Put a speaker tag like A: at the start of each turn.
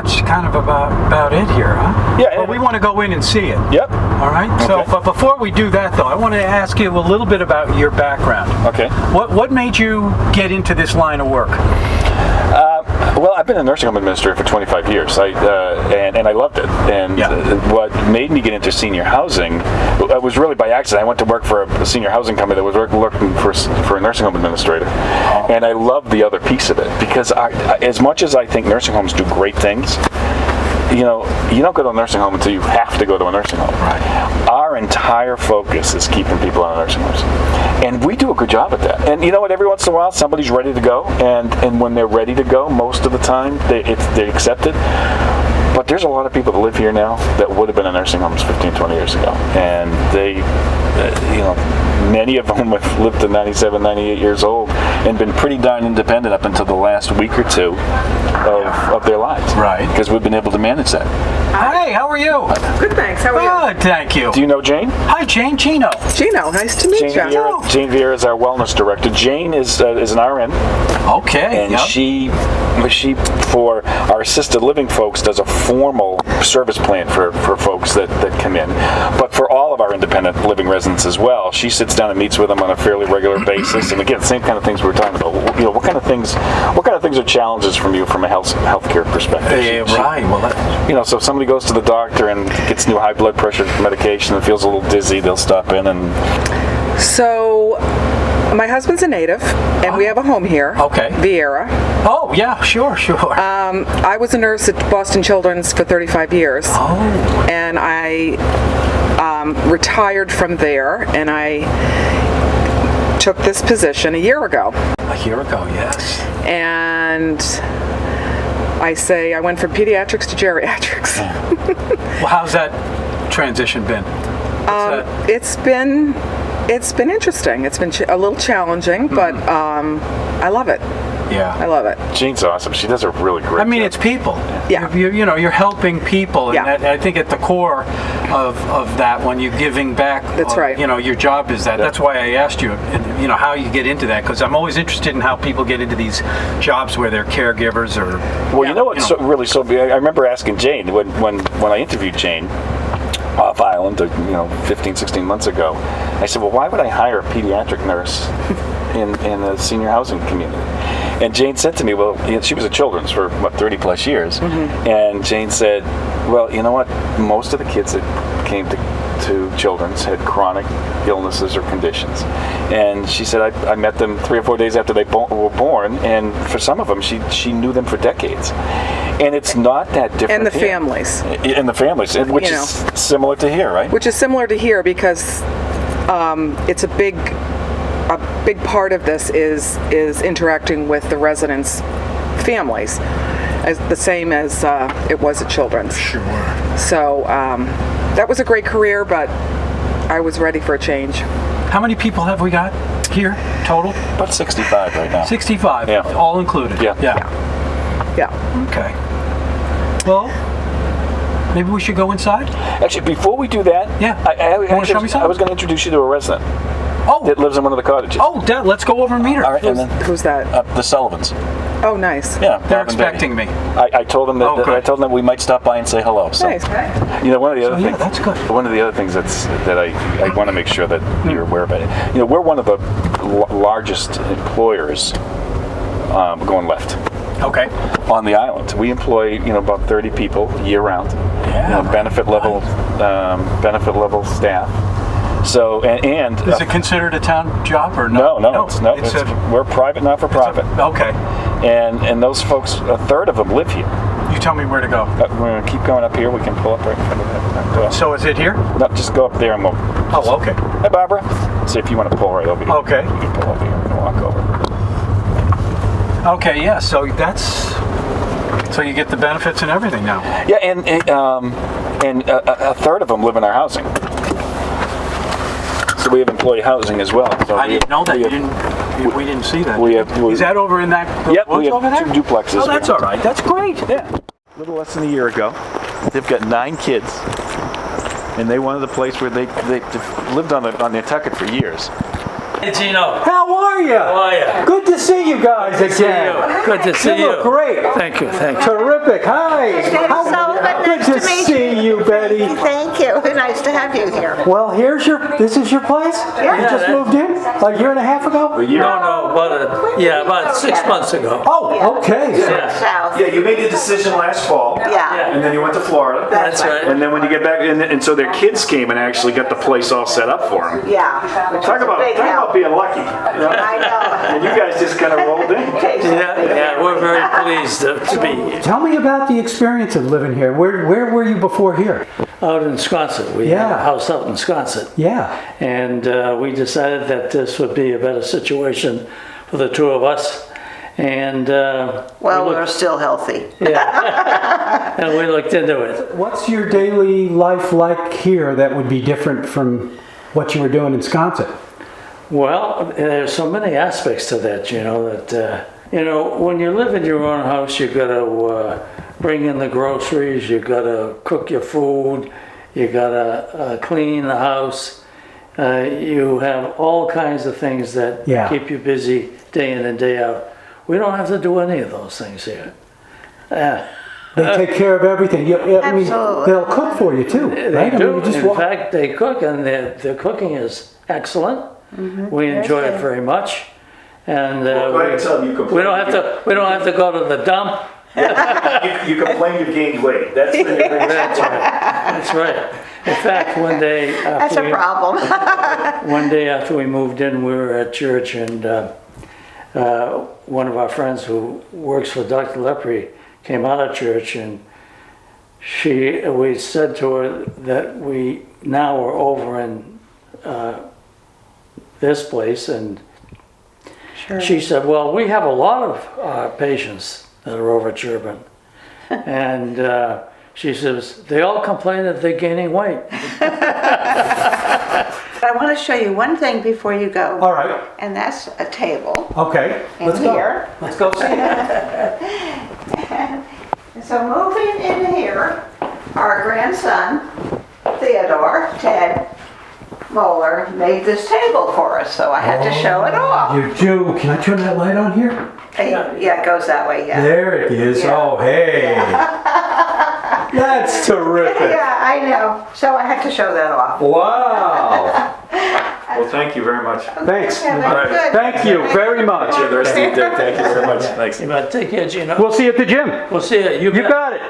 A: that's kind of about it here, huh?
B: Yeah.
A: Well, we want to go in and see it.
B: Yep.
A: All right.
B: Okay.
A: So, but before we do that, though, I want to ask you a little bit about your background.
B: Okay.
A: What made you get into this line of work?
B: Well, I've been a nursing home administrator for 25 years, and I loved it. And what made me get into senior housing was really by accident. I went to work for a senior housing company that was looking for a nursing home administrator, and I loved the other piece of it because as much as I think nursing homes do great things, you don't go to a nursing home until you have to go to a nursing home.
A: Right.
B: Our entire focus is keeping people out of nursing homes. And we do a good job at that. And you know what? Every once in a while, somebody's ready to go. And when they're ready to go, most of the time, they accept it. But there's a lot of people that live here now that would have been in nursing homes 15, 20 years ago. And they, many of them have lived to 97, 98 years old and been pretty darn independent up until the last week or two of their lives.
A: Right.
B: Because we've been able to manage that.
A: Hi, how are you?
C: Good, thanks. How are you?
A: Good, thank you.
B: Do you know Jane?
A: Hi, Jane. Gino.
C: Gino, nice to meet you.
B: Jane Vieira is our wellness director. Jane is an RN.
A: Okay.
B: And she, for our assisted living folks, does a formal service plan for folks that come in. But for all of our independent living residents as well, she sits down and meets with them on a fairly regular basis. And again, same kind of things we were talking about. What kind of things are challenges from you from a healthcare perspective?
A: Right. Well,
B: so if somebody goes to the doctor and gets new high blood pressure medication and feels a little dizzy, they'll stop in and.
C: So, my husband's a native, and we have a home here.
A: Okay.
C: Vieira.
A: Oh, yeah, sure.
C: I was a nurse at Boston Children's for 35 years.
A: Oh.
C: And I retired from there, and I took this position a year ago.
A: A year ago, yes.
C: And I went from pediatrics to geriatrics.
A: Well, how's that transition been?
C: It's been interesting. It's been a little challenging, but I love it.
A: Yeah.
C: I love it.
B: Jane's awesome. She does a really great job.
A: It's people.
C: Yeah.
A: You're helping people, and I think at the core of that, when you're giving back,
C: that's right.
A: Your job is that. Yeah. That's why I asked you, how you get into that, because I'm always interested in how people get into these jobs where they're caregivers or.
B: Well, you know what's I remember asking Jane when I interviewed Jane off island, 15, 16 months ago. I said, well, why would I hire a pediatric nurse in a senior housing community? And Jane said to me, well, she was at Children's for 30 plus years. Mm-hmm. And Jane said, well, you know what? Most of the kids that came to Children's had chronic illnesses or conditions. And she said, I met them 3 or 4 days after they were born, and for some of them, she knew them for decades. And it's not that different.
C: And the families.
B: And the families, which is similar to here, right? Which
C: is similar to here because it's a big part of this is interacting with the residents' families, as the same as it was at Children's.
A: Sure.
C: So that was a great career, but I was ready for a change.
A: How many people have we got here total?
B: About 65 right now.
A: 65,
B: yeah.
A: All included.
B: Yeah.
A: Okay. Well, maybe we should go inside.
B: Actually, before we do that, I was going to introduce you to a resident.
A: Oh.
B: That lives in one of the cottages.
A: Oh, let's go over and meet her.
B: All right,
C: who's that?
B: The Sullivans.
C: Oh, nice.
B: Yeah,
A: they're expecting me.
B: I told them that we might stop by and say hello. So,
C: nice.
B: One of the other things.
A: That's good.
B: One of the other things that I want to make sure that you're aware of it. We're one of the largest employers going left.
A: Okay.
B: On the island, we employ about 30 people year round.
A: Yeah.
B: Benefit level staff. So and
A: is it considered a town job or no?
B: No. We're private, not for profit.
A: Okay.
B: And those folks, a third of them live here.
A: You tell me where to go.
B: We're gonna keep going up here. We can pull up right in front of that.
A: So is it here?
B: No, just go up there and we'll.
A: Oh, okay.
B: Hey, Barbara. See if you want to pull right over here.
A: Okay.
B: You can pull over here and walk over.
A: Okay. Yeah. So so you get the benefits and everything now.
B: Yeah, and a third of them live in our housing. So we have employee housing as well. So
A: I didn't know that. We didn't see that. Is that over in that?
B: Yep, we have
A: over there?
B: 2 duplexes.
A: Oh, that's all right. That's great.
B: Yeah. A little less than a year ago, they've got 9 kids, and they wanted a place where they lived on Nantucket for years.
D: Hey, Gino.
E: How are you?
D: How are you?
E: Good to see you guys again.
D: Good to see
E: You
D: you.
E: look great.
D: Thank you.
E: Terrific. Hi. Good
F: Nice
E: to
F: to meet
E: see you, Betty.
F: Thank you. Nice to have you here.
E: Well, this is your place? You just moved in? Like a year and a half ago?
D: No, about 6 months ago.
E: Oh, okay.
F: South.
B: Yeah, you made the decision last fall.
F: Yeah.
B: And then you went to Florida.
D: That's right.
B: And then when you get back, and so their kids came and actually got the place all set up for them.
F: Yeah. Which
B: Talk
F: was a
B: about
F: big help.
B: being lucky.
F: I know.
B: And you guys just kind of rolled in.
D: Yeah, we're very pleased to be here.
E: Tell me about the experience of living here. Where were you before here?
D: Out in Wisconsin. We had
E: Yeah.
D: a house out in Wisconsin.
E: Yeah.
D: And we decided that this would be a better situation for the two of us. And
F: Well, we're still healthy.
D: and we looked into it.
E: What's your daily life like here that would be different from what you were doing in Wisconsin?
D: Well, there's so many aspects to that, that when you live in your own house, you got to bring in the groceries, you got to cook your food, you got to clean the house. You have all kinds of things that
E: Yeah.
D: keep you busy day in and day out. We don't have to do any of those things here.
E: They take care of everything. I mean,
F: Absolutely.
E: they'll cook for you too,
D: They
E: right? I mean,
D: do.
E: you just
D: In
E: walk-
D: fact, they cook, and their cooking is excellent. We enjoy it very much, and
B: Well, go ahead and tell them you complain.
D: we don't have to go to the dump.
B: You complain you gained weight. That's the
D: That's right. That's right. In fact, one day
F: That's
D: after
F: a problem.
D: one day after we moved in, we were at church, and one of our friends who works for Dr. Lepre came out of church, and we said to her that we now were over in this place, and she said, well, we have a lot of patients that are over at Sherburne. And she says, they all complain that they're gaining weight.
F: I want to show you one thing before you go.
E: All right.
F: And that's a table.
E: Okay.
F: In
E: Let's go.
F: here.
E: Let's go see it.
F: So moving in here, our grandson, Theodore, Ted Moeller, made this table for us, so I had to show it off.
E: You do. Can I turn that light on here?
F: Yeah, it goes that way, yeah.
E: There it is.
F: Yeah.
E: Oh, hey. That's terrific.
F: Yeah, I know. So I had to show that off.
E: Wow.
B: Well, thank you very much.
E: Thanks.
F: Yeah, that's good.
E: Thank you very much.
B: The rest of your day. Thank you very much. Thanks.
D: You better take care, Gino.
E: We'll see you at the gym.
D: We'll see you.
E: You got it.